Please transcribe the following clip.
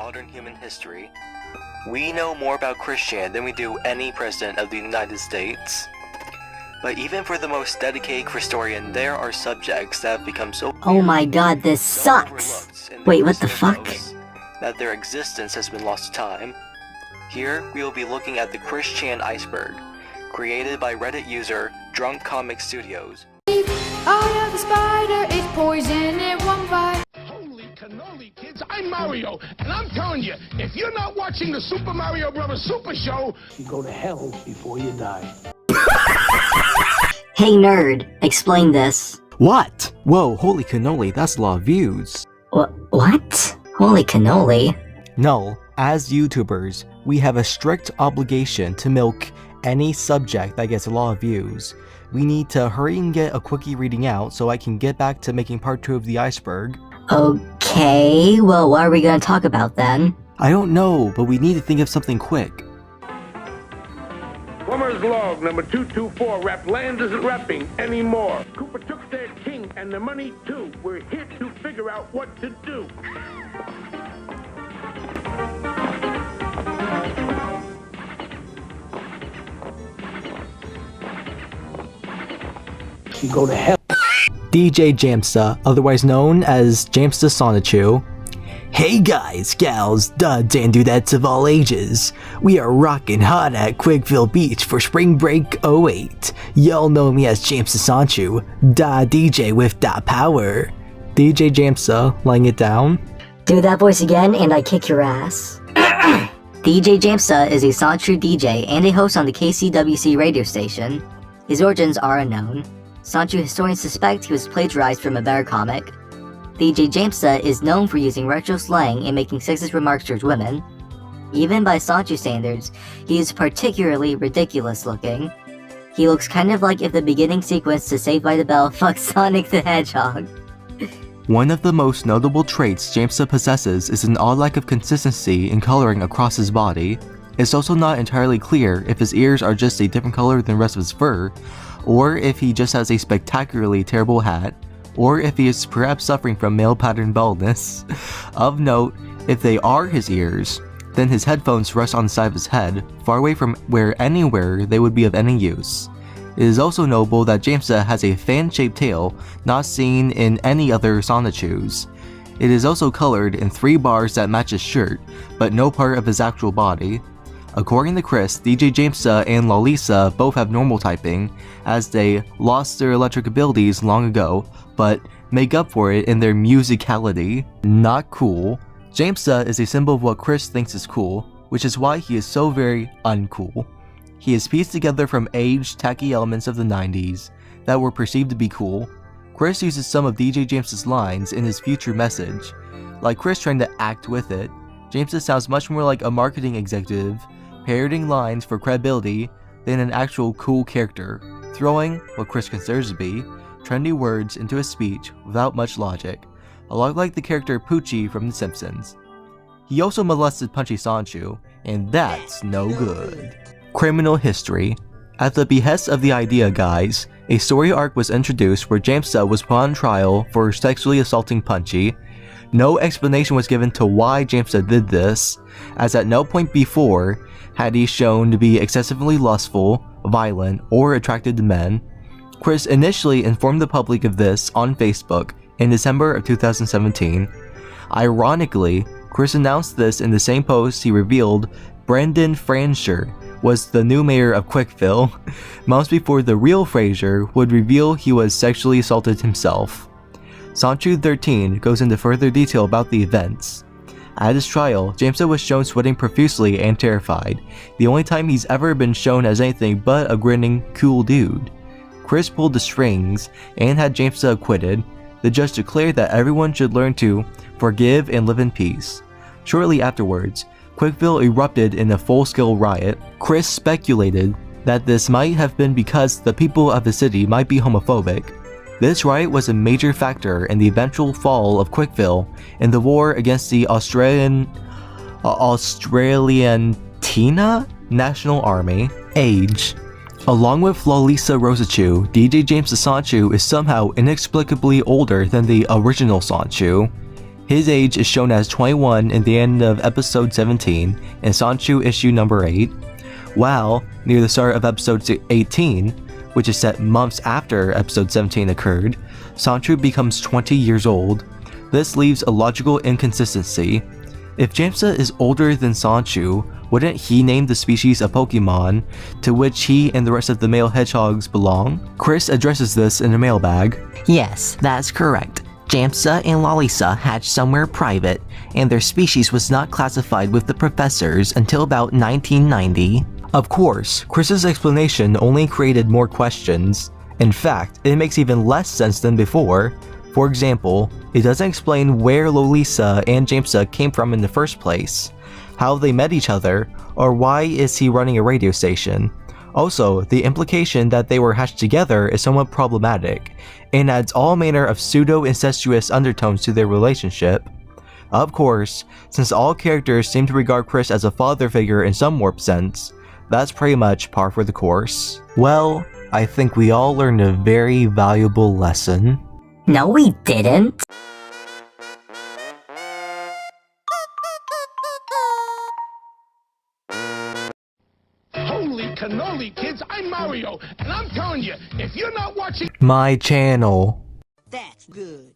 modern human history, we know more about Chris Chan than we do any president of the United States. But even for the most dedicated Christorian, there are subjects that have become so oh my god, this sucks! Wait, what the fuck? That their existence has been lost to time. Here, we will be looking at the Chris Chan Iceberg, created by Reddit user Drunk Comic Studios. Eye of the spider is poison, it won't bite. Holy cannoli, kids, I'm Mario, and I'm telling you, if you're not watching the Super Mario Bros. Super Show, you go to hell before you die. Hey nerd, explain this. What? Whoa, holy cannoli, that's a lot of views. What? Holy cannoli? No, as YouTubers, we have a strict obligation to milk any subject that gets a lot of views. We need to hurry and get a Cwcki reading out so I can get back to making part 2 of the Iceberg. Okay, well what are we gonna talk about then? I don't know, but we need to think of something quick. Plumber's log number 224, rap land isn't rapping anymore. Cooper took their king and the money too. We're here to figure out what to do. You go to hell. DJ Jamsta, otherwise known as Jamsta Sonichu. Hey guys, gals, duds and dudettes of all ages. We are rockin' hot at Quickville Beach for Spring Break 08. Y'all know me as Jamsta Sonichu, da DJ with da power. DJ Jamsta, laying it down. Do that voice again and I kick your ass. DJ Jamsta is a Sonichu DJ and a host on the KCWC radio station. His origins are unknown. Sonichu historians suspect he was plagiarized from a better comic. DJ Jamsta is known for using retro slang and making sexist remarks towards women. Even by Sonichu standards, he is particularly ridiculous looking. He looks kind of like if the beginning sequence to Saved by the Bell fucked Sonic the Hedgehog. One of the most notable traits Jamsta possesses is an odd lack of consistency in coloring across his body. It's also not entirely clear if his ears are just a different color than the rest of his fur, or if he just has a spectacularly terrible hat, or if he is perhaps suffering from male pattern baldness. Of note, if they are his ears, then his headphones rest on the side of his head, far away from where anywhere they would be of any use. It is also notable that Jamsta has a fan-shaped tail, not seen in any other Sonichus. It is also colored in 3 bars that match his shirt, but no part of his actual body. According to Chris, DJ Jamsta and Lalisa both have normal typing, as they lost their electric abilities long ago, but make up for it in their musicality. Not cool. Jamsta is a symbol of what Chris thinks is cool, which is why he is so very uncool. He is pieced together from aged, tacky elements of the 90s that were perceived to be cool. Chris uses some of DJ Jamsta's lines in his future message. Like Chris trying to act with it, Jamsta sounds much more like a marketing executive parroting lines for credibility than an actual cool character, throwing, what Chris considers to be, trendy words into his speech without much logic, a lot like the character Poochie from The Simpsons. He also molested Punchy Sonichu, and that's no good. Criminal history. At the behest of the Idea Guys, a story arc was introduced where Jamsta was put on trial for sexually assaulting Punchy. No explanation was given to why Jamsta did this, as at no point before had he shown to be excessively lustful, violent, or attracted to men. Chris initially informed the public of this on Facebook in December of 2017. Ironically, Chris announced this in the same post he revealed Brendan Fraser was the new mayor of Quickville, months before the real Fraser would reveal he was sexually assaulted himself. Sonichu 13 goes into further detail about the events. At his trial, Jamsta was shown sweating profusely and terrified, the only time he's ever been shown as anything but a grinning, cool dude. Chris pulled the strings and had Jamsta acquitted. The judge declared that everyone should learn to forgive and live in peace. Shortly afterwards, Quickville erupted in a full-scale riot. Chris speculated that this might have been because the people of the city might be homophobic. This riot was a major factor in the eventual fall of Quickville in the war against the Australian National Army. Age. Along with Lalisa Rosachu, DJ Jamsta Sonichu is somehow inexplicably older than the original Sonichu. His age is shown as 21 in the end of episode 17 in Sonichu issue number 8, while near the start of episode 18, which is set months after episode 17 occurred, Sonichu becomes 20 years old. This leaves a logical inconsistency. If Jamsta is older than Sonichu, wouldn't he name the species a Pokemon to which he and the rest of the male hedgehogs belong? Chris addresses this in a mailbag. Yes, that's correct. Jamsta and Lalisa hatched somewhere private, and their species was not classified with the professors until about 1990. Of course, Chris's explanation only created more questions. In fact, it makes even less sense than before. For example, it doesn't explain where Lalisa and Jamsta came from in the first place, how they met each other, or why is he running a radio station. Also, the implication that they were hatched together is somewhat problematic, and adds all manner of pseudo-incestuous undertones to their relationship. Of course, since all characters seem to regard Chris as a father figure in some warped sense, that's pretty much par for the course. Well, I think we all learned a very valuable lesson. No, we didn't. Holy cannoli, kids, I'm Mario, and I'm telling you, if you're not watching My channel. That's good.